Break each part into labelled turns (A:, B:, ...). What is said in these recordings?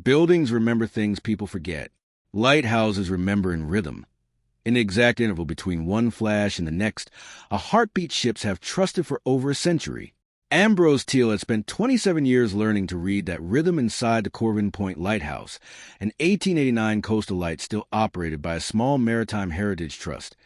A: Buildings remember things people forget. Lighthouses remember in rhythm. In the exact interval between one flash and the next, a heartbeat ships have trusted for over a century. Ambrose Teal had spent 27 years learning to read that rhythm inside the Corvin Point Lighthouse, an 1889 coastal light still operated by a small maritime heritage trust.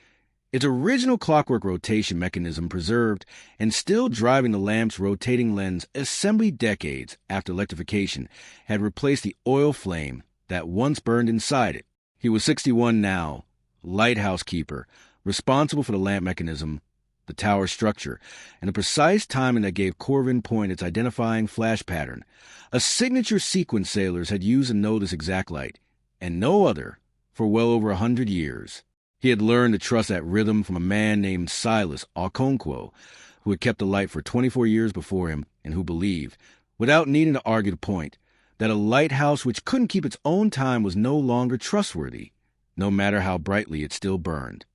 A: Its original clockwork rotation mechanism preserved and still driving the lamp's rotating lens assembly decades after electrification had replaced the oil flame that once burned inside it. He was 61 now, lighthouse keeper, responsible for the lamp mechanism, the tower structure, and the precise timing that gave Corvin Point its identifying flash pattern, a signature sequence sailors had used to know this exact light, and no other, for well over 100 years. He had learned to trust that rhythm from a man named Silas Okonkwo, who had kept the light for 24 years before him and who believed, without needing to argue the point, that a lighthouse which couldn't keep its own time was no longer trustworthy, no matter how brightly it still burned.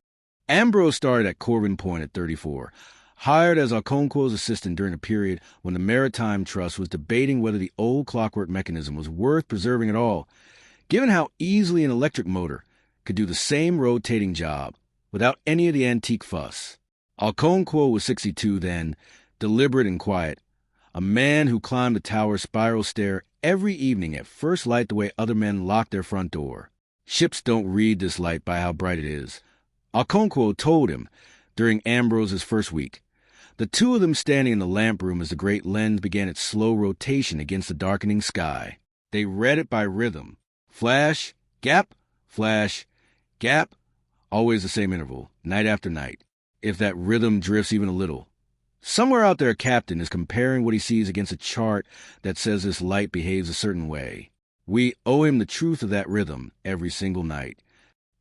A: Ambrose started at Corvin Point at 34, hired as Okonkwo's assistant during a period when the Maritime Trust was debating whether the old clockwork mechanism was worth preserving at all, given how easily an electric motor could do the same rotating job without any of the antique fuss. Okonkwo was 62 then, deliberate and quiet, a man who climbed the tower's spiral stair every evening at first light the way other men locked their front door. Ships don't read this light by how bright it is. Okonkwo told him during Ambrose's first week. The two of them standing in the lamp room as the great lens began its slow rotation against the darkening sky. They read it by rhythm. Flash, gap, flash, gap, always the same interval, night after night, if that rhythm drifts even a little. Somewhere out there a captain is comparing what he sees against a chart that says this light behaves a certain way. We owe him the truth of that rhythm every single night.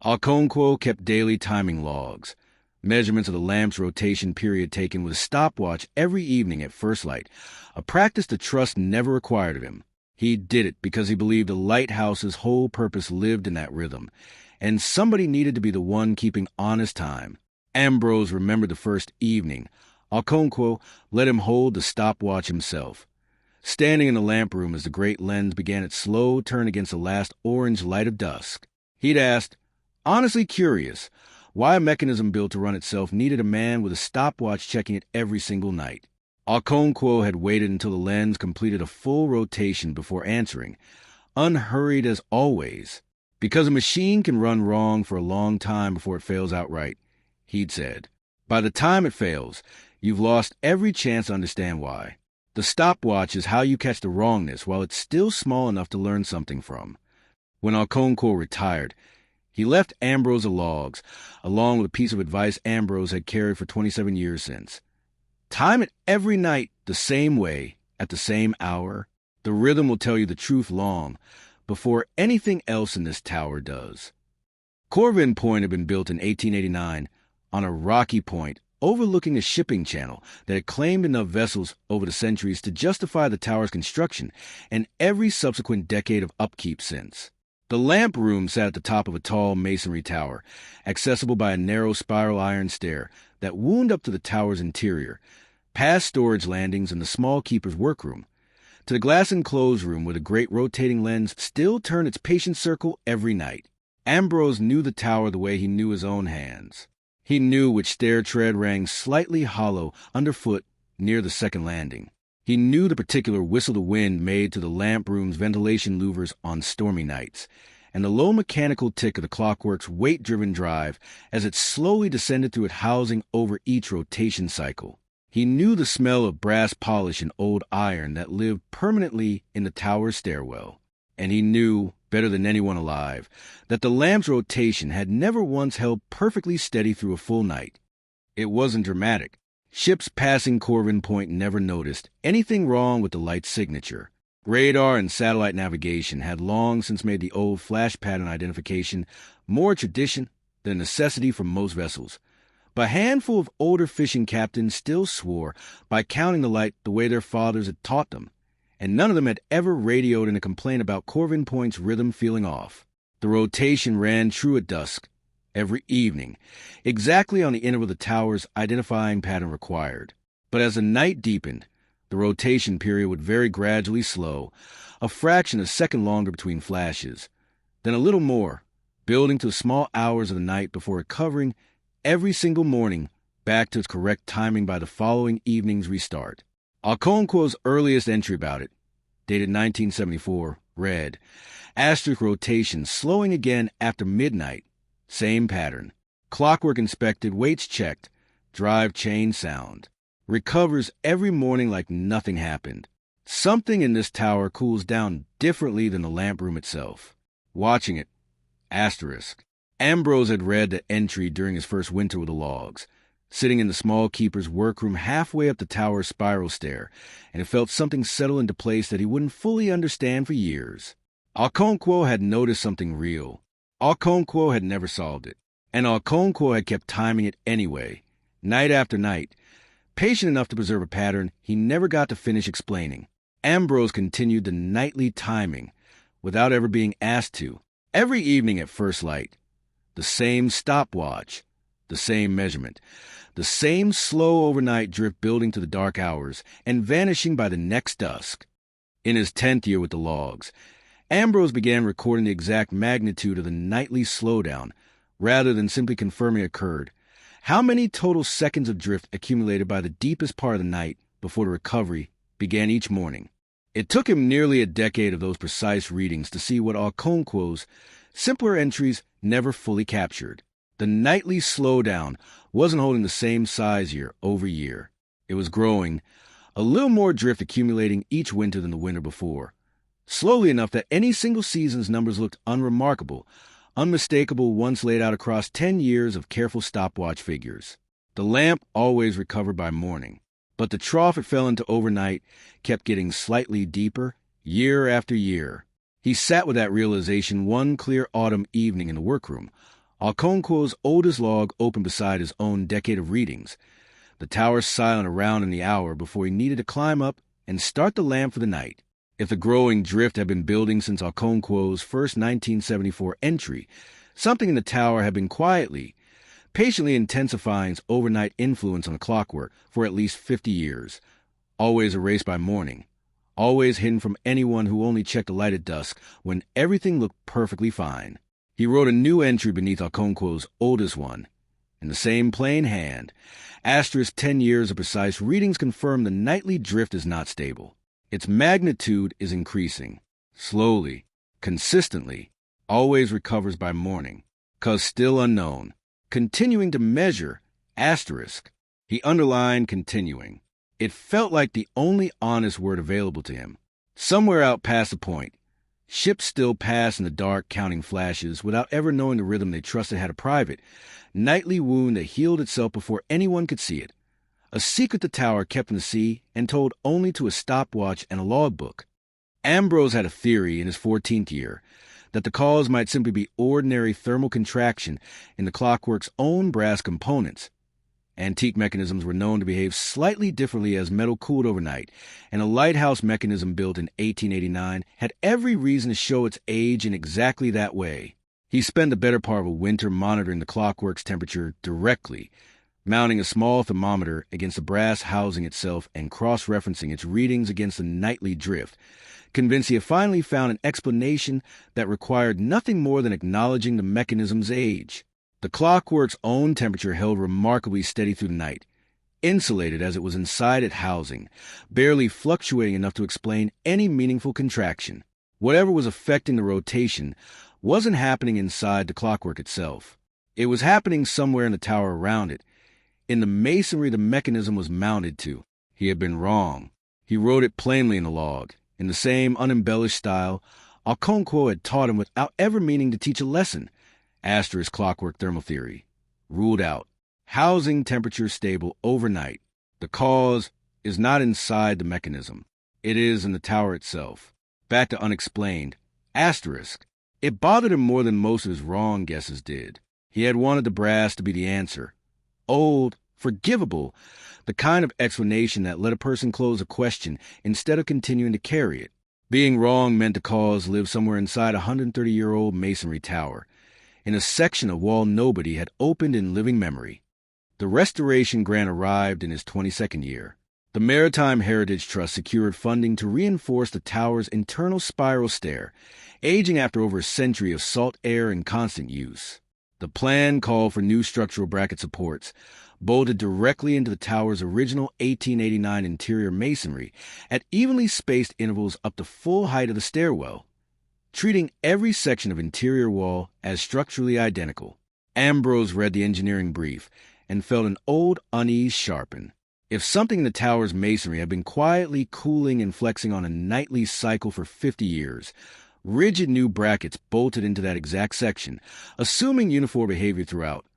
A: Okonkwo kept daily timing logs, measurements of the lamp's rotation period taken with a stopwatch every evening at first light, a practice the trust never required of him. He did it because he believed the lighthouse's whole purpose lived in that rhythm, and somebody needed to be the one keeping honest time. Ambrose remembered the first evening. Okonkwo let him hold the stopwatch himself. Standing in the lamp room as the great lens began its slow turn against the last orange light of dusk, he'd asked, honestly curious, why a mechanism built to run itself needed a man with a stopwatch checking it every single night. Okonkwo had waited until the lens completed a full rotation before answering, unhurried as always. Because a machine can run wrong for a long time before it fails outright, he'd said. By the time it fails, you've lost every chance to understand why. The stopwatch is how you catch the wrongness while it's still small enough to learn something from. When Okonkwo retired, he left Ambrose the logs, along with a piece of advice Ambrose had carried for 27 years since. Time it every night the same way, at the same hour. The rhythm will tell you the truth long before anything else in this tower does. Corvin Point had been built in 1889 on a rocky point overlooking a shipping channel that had claimed enough vessels over the centuries to justify the tower's construction and every subsequent decade of upkeep since. The lamp room sat at the top of a tall masonry tower, accessible by a narrow spiral iron stair that wound up to the tower's interior, past storage landings and the small keeper's workroom, to the glass-enclosed room where the great rotating lens still turned its patient circle every night. Ambrose knew the tower the way he knew his own hands. He knew which stair tread rang slightly hollow underfoot near the second landing. He knew the particular whistle the wind made to the lamp room's ventilation louvers on stormy nights, and the low mechanical tick of the clockwork's weight-driven drive as it slowly descended through its housing over each rotation cycle. He knew the smell of brass polish and old iron that lived permanently in the tower's stairwell. And he knew, better than anyone alive, that the lamp's rotation had never once held perfectly steady through a full night. It wasn't dramatic. Ships passing Corvin Point never noticed anything wrong with the light's signature. Radar and satellite navigation had long since made the old flash pattern identification more tradition than a necessity for most vessels. But a handful of older fishing captains still swore by counting the light the way their fathers had taught them, and none of them had ever radioed in a complaint about Corvin Point's rhythm feeling off. The rotation ran true at dusk, every evening, exactly on the interval the tower's identifying pattern required. But as the night deepened, The rotation period would very gradually slow, a fraction of a second longer between flashes, then a little more, building to small hours of the night before recovering every single morning back to its correct timing by the following evening's restart. Okonkwo's earliest entry about it, dated 1974, read, asterisk rotation slowing again after midnight, same pattern. Clockwork inspected, weights checked, drive chain sound. Recovers every morning like nothing happened. Something in this tower cools down differently than the lamp room itself. Watching it, asterisk. Ambrose had read the entry during his first winter with the logs, sitting in the small keeper's workroom halfway up the tower's spiral stair, and it felt something settle into place that he wouldn't fully understand for years. Okonkwo had noticed something real. Okonkwo had never solved it, and Okonkwo had kept timing it anyway, night after night, patient enough to preserve a pattern he never got to finish explaining. Ambrose continued the nightly timing without ever being asked to, every evening at first light. The same stopwatch, the same measurement, the same slow overnight drift building to the dark hours and vanishing by the next dusk. In his 10th year with the logs, Ambrose began recording the exact magnitude of the nightly slowdown rather than simply confirming it occurred. How many total seconds of drift accumulated by the deepest part of the night before the recovery began each morning? It took him nearly a decade of those precise readings to see what Okonkwo's simpler entries never fully captured. The nightly slowdown wasn't holding the same size year over year. It was growing, a little more drift accumulating each winter than the winter before, slowly enough that any single season's numbers looked unremarkable, unmistakable once laid out across 10 years of careful stopwatch figures. The lamp always recovered by morning, but the trough it fell into overnight kept getting slightly deeper year after year. He sat with that realization one clear autumn evening in the workroom, Okonkwo's oldest log open beside his own decade of readings, the tower silent around in the hour before he needed to climb up and start the lamp for the night. If the growing drift had been building since Okonkwo's first 1974 entry, something in the tower had been quietly, patiently intensifying its overnight influence on the clockwork for at least 50 years, always erased by morning, always hidden from anyone who only checked the light at dusk when everything looked perfectly fine. He wrote a new entry beneath Okonkwo's oldest one, in the same plain hand. Asterisk 10 years of precise readings confirm the nightly drift is not stable. Its magnitude is increasing, slowly, consistently, always recovers by morning, 'cause still unknown. Continuing to measure, asterisk. He underlined continuing. It felt like the only honest word available to him. Somewhere out past the point, ships still pass in the dark, counting flashes, without ever knowing the rhythm they trusted had a private, nightly wound that healed itself before anyone could see it. A secret the tower kept in the sea and told only to a stopwatch and a logbook. Ambrose had a theory in his 14th year that the cause might simply be ordinary thermal contraction in the clockwork's own brass components. Antique mechanisms were known to behave slightly differently as metal cooled overnight, and a lighthouse mechanism built in 1889 had every reason to show its age in exactly that way. He spent the better part of a winter monitoring the clockwork's temperature directly, mounting a small thermometer against the brass housing itself and cross-referencing its readings against the nightly drift, convinced he had finally found an explanation that required nothing more than acknowledging the mechanism's age. The clockwork's own temperature held remarkably steady through the night, insulated as it was inside its housing, barely fluctuating enough to explain any meaningful contraction. Whatever was affecting the rotation wasn't happening inside the clockwork itself. It was happening somewhere in the tower around it, in the masonry the mechanism was mounted to. He had been wrong. He wrote it plainly in the log, in the same unembellished style Okonkwo had taught him without ever meaning to teach a lesson. Asterisk clockwork thermal theory. Ruled out. Housing temperature stable overnight. The cause is not inside the mechanism. It is in the tower itself. Back to unexplained. Asterisk. It bothered him more than most of his wrong guesses did. He had wanted the brass to be the answer. Old, forgivable, the kind of explanation that let a person close a question instead of continuing to carry it. Being wrong meant the cause lived somewhere inside a 130-year-old masonry tower, in a section of wall nobody had opened in living memory. The restoration grant arrived in his 22nd year. The Maritime Heritage Trust secured funding to reinforce the tower's internal spiral stair, aging after over a century of salt air and constant use. The plan called for new structural bracket supports, bolted directly into the tower's original 1889 interior masonry at evenly spaced intervals up the full height of the stairwell, treating every section of interior wall as structurally identical. Ambrose read the engineering brief and felt an old unease sharpen. If something in the tower's masonry had been quietly cooling and flexing on a nightly cycle for 50 years, rigid new brackets bolted into that exact section, assuming uniform behavior throughout,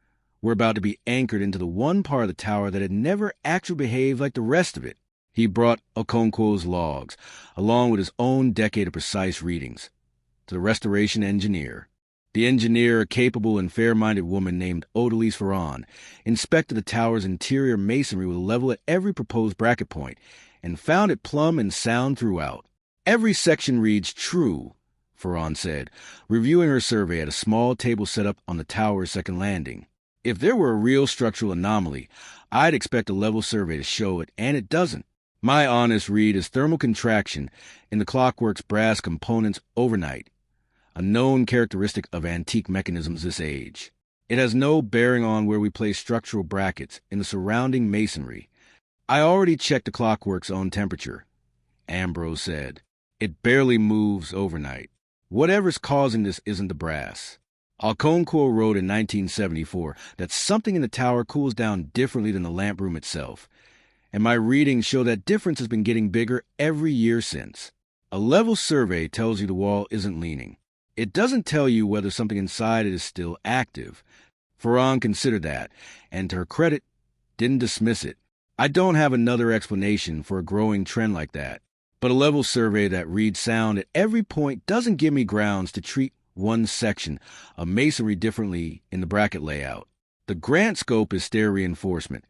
A: were about to be anchored into the one part of the tower that had never actually behaved like the rest of it. He brought Okonkwo's logs, along with his own decade of precise readings, to the restoration engineer. The engineer, a capable and fair-minded woman named Odalise Ferran, inspected the tower's interior masonry with a level at every proposed bracket point, and found it plumb and sound throughout. Every section reads true, Ferran said, reviewing her survey at a small table set up on the tower's second landing. If there were a real structural anomaly, I'd expect a level survey to show it, and it doesn't. My honest read is thermal contraction in the clockwork's brass components overnight, a known characteristic of antique mechanisms this age. It has no bearing on where we place structural brackets in the surrounding masonry. I already checked the clockwork's own temperature, Ambrose said. It barely moves overnight. Whatever's causing this isn't the brass. Okonkwo wrote in 1974 that something in the tower cools down differently than the lamp room itself, and my readings show that difference has been getting bigger every year since. A level survey tells you the wall isn't leaning. It doesn't tell you whether something inside it is still active. Ferran considered that, and to her credit, didn't dismiss it. I don't have another explanation for a growing trend like that, but a level survey that reads sound at every point doesn't give me grounds to treat one section of masonry differently in the bracket layout. The grant scope is stair reinforcement,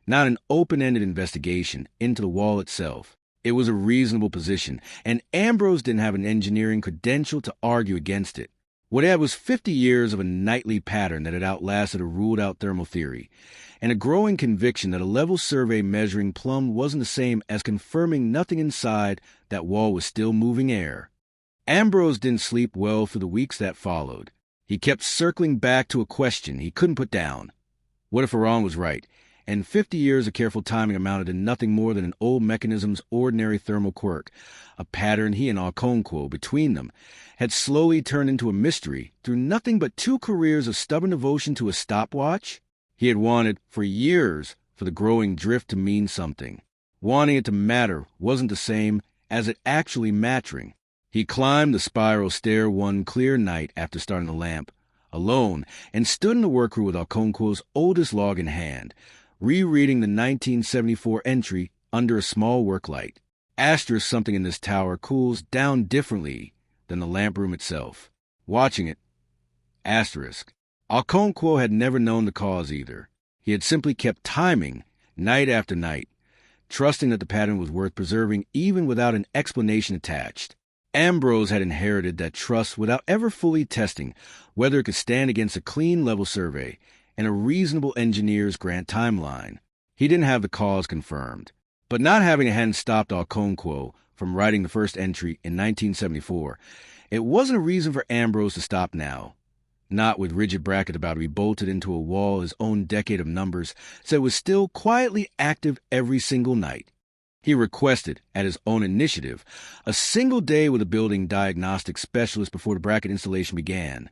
A: not an open-ended investigation into the wall itself. It was a reasonable position, and Ambrose didn't have an engineering credential to argue against it. What he had was 50 years of a nightly pattern that had outlasted a ruled-out thermal theory, and a growing conviction that a level survey measuring plumb wasn't the same as confirming nothing inside that wall was still moving air. Ambrose didn't sleep well for the weeks that followed. He kept circling back to a question he couldn't put down. What if Ferran was right, and 50 years of careful timing amounted to nothing more than an old mechanism's ordinary thermal quirk, a pattern he and Okonkwo, between them, had slowly turned into a mystery through nothing but 2 careers of stubborn devotion to a stopwatch? He had wanted, for years, for the growing drift to mean something. Wanting it to matter wasn't the same as it actually mattering. He climbed the spiral stair one clear night after starting the lamp, alone, and stood in the workroom with Okonkwo's oldest log in hand, rereading the 1974 entry under a small work light. Asterisk something in this tower cools down differently than the lamp room itself. Watching it, asterisk. Okonkwo had never known the cause either. He had simply kept timing, night after night, trusting that the pattern was worth preserving even without an explanation attached. Ambrose had inherited that trust without ever fully testing whether it could stand against a clean level survey and a reasonable engineer's grant timeline. He didn't have the cause confirmed. But not having it hadn't stopped Okonkwo from writing the first entry in 1974, it wasn't a reason for Ambrose to stop now. Not with rigid bracket about to be bolted into a wall his own decade of numbers said was still quietly active every single night. He requested, at his own initiative, a single day with a building diagnostic specialist before the bracket installation began.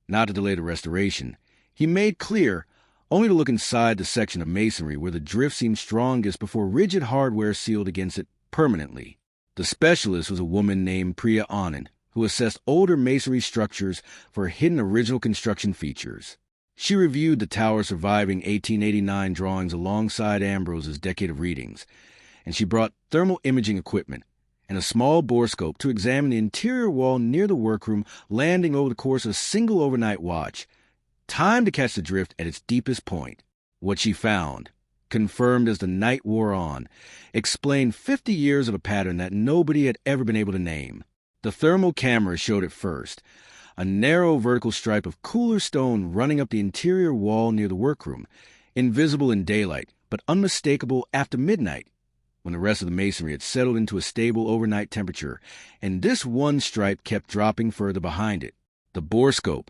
A: Not to delay the restoration, he made clear only to look inside the section of masonry where the drift seemed strongest before rigid hardware sealed against it permanently. The specialist was a woman named Priya Anand, who assessed older masonry structures for hidden original construction features. She reviewed the tower's surviving 1889 drawings alongside Ambrose's decade of readings, and she brought thermal imaging equipment and a small borescope to examine the interior wall near the workroom, landing over the course of a single overnight watch, timed to catch the drift at its deepest point. What she found, confirmed as the night wore on, explained 50 years of a pattern that nobody had ever been able to name. The thermal camera showed it first, a narrow vertical stripe of cooler stone running up the interior wall near the workroom, invisible in daylight, but unmistakable after midnight. when the rest of the masonry had settled into a stable overnight temperature, and this one stripe kept dropping further behind it. The borescope,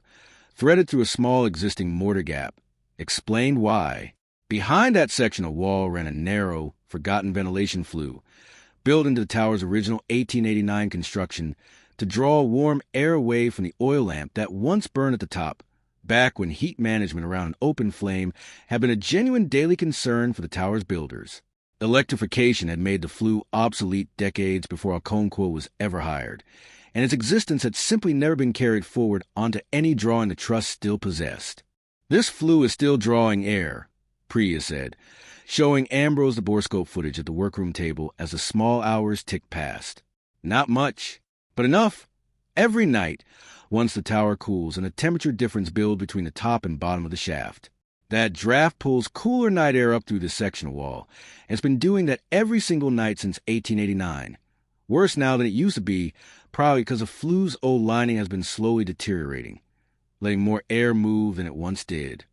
A: threaded through a small existing mortar gap, explained why. Behind that section of wall ran a narrow, forgotten ventilation flue, built into the tower's original 1889 construction to draw warm air away from the oil lamp that once burned at the top, back when heat management around an open flame had been a genuine daily concern for the tower's builders. Electrification had made the flue obsolete decades before Okonkwo was ever hired, and its existence had simply never been carried forward onto any drawing the trust still possessed. "This flue is still drawing air," Priya said, showing Ambrose the borescope footage at the workroom table as the small hours ticked past. "Not much, but enough. Every night, once the tower cools and a temperature difference builds between the top and bottom of the shaft. That draft pulls cooler night air up through this section wall, and it's been doing that every single night since 1889. Worse now than it used to be, probably because the flue's old lining has been slowly deteriorating, letting more air move than it once did.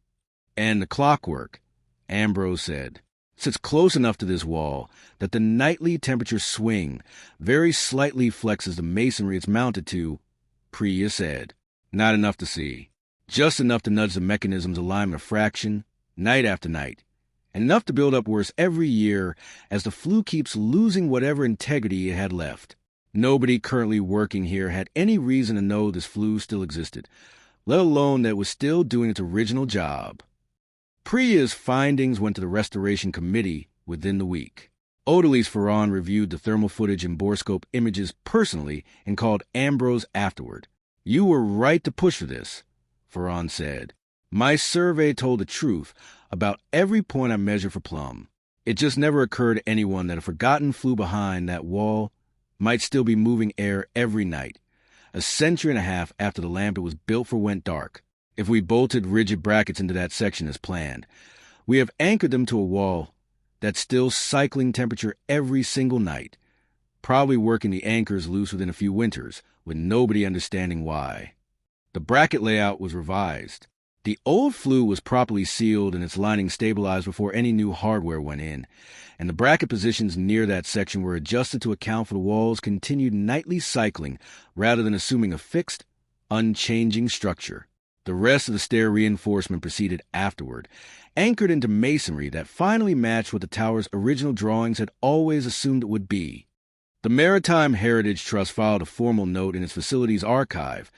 A: And the clockwork," Ambrose said, "sits close enough to this wall that the nightly temperature swing very slightly flexes the masonry it's mounted to," Priya said. "Not enough to see. Just enough to nudge the mechanism's alignment a fraction, night after night, and enough to build up worse every year as the flue keeps losing whatever integrity it had left. Nobody currently working here had any reason to know this flue still existed, let alone that it was still doing its original job." Priya's findings went to the Restoration Committee within the week. Odalise Ferran reviewed the thermal footage and borescope images personally and called Ambrose afterward. "You were right to push for this," Ferran said. "My survey told the truth about every point I measured for Plum. It just never occurred to anyone that a forgotten flue behind that wall might still be moving air every night, a century and a half after the lamp it was built for went dark. If we bolted rigid brackets into that section as planned, we have anchored them to a wall that's still cycling temperature every single night, probably working the anchors loose within a few winters, with nobody understanding why." The bracket layout was revised. The old flue was properly sealed and its lining stabilized before any new hardware went in, and the bracket positions near that section were adjusted to account for the wall's continued nightly cycling rather than assuming a fixed, unchanging structure. The rest of the stair reinforcement proceeded afterward, anchored into masonry that finally matched what the tower's original drawings had always assumed it would be. The Maritime Heritage Trust filed a formal note in its facilities archive,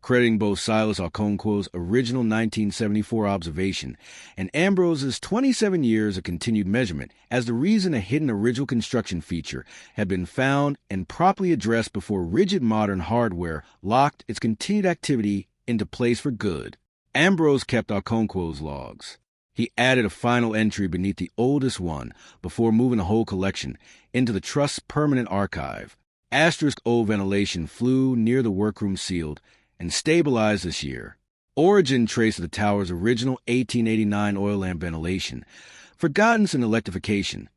A: crediting both Silas Okonkwo's original 1974 observation and Ambrose's 27 years of continued measurement as the reason a hidden original construction feature had been found and properly addressed before rigid modern hardware locked its continued activity into place for good. Ambrose kept Okonkwo's logs. He added a final entry beneath the oldest one before moving the whole collection into the Trust's permanent archive. Asterisk O ventilation flew near the workroom sealed and stabilized this year. Origin trace of the tower's original 1889 oil lamp ventilation, forgotten since electrification,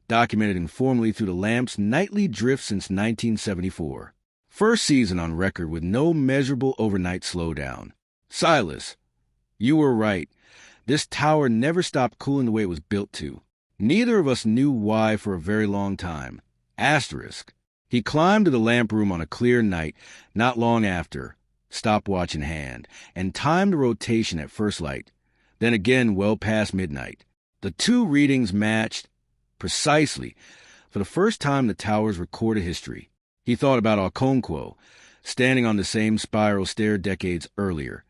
A: documented informally through the lamp's nightly drift since 1974. First season on record with no measurable overnight slowdown. Silas, you were right. This tower never stopped cooling the way it was built to. Neither of us knew why for a very long time. Asterisk. He climbed to the lamp room on a clear night, not long after, stopwatch in hand, and timed the rotation at first light, then again well past midnight. The two readings matched precisely for the first time in the tower's recorded history. He thought about Okonkwo, standing on the same spiral stair decades earlier,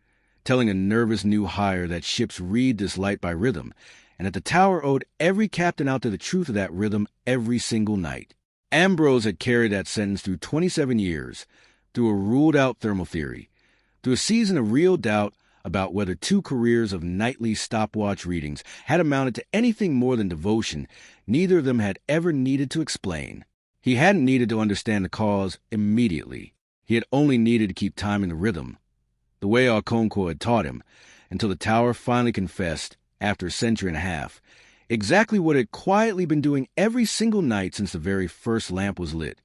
A: telling a nervous new hire that ships read this light by rhythm, and that the tower owed every captain out to the truth of that rhythm every single night. Ambrose had carried that sentence through 27 years, through a ruled-out thermal theory, through a season of real doubt about whether 2 careers of nightly stopwatch readings had amounted to anything more than devotion neither of them had ever needed to explain. He hadn't needed to understand the cause immediately. He had only needed to keep timing the rhythm, the way Okonkwo had taught him, until the tower finally confessed, after a century and a half, exactly what it had quietly been doing every single night since the very first lamp was lit.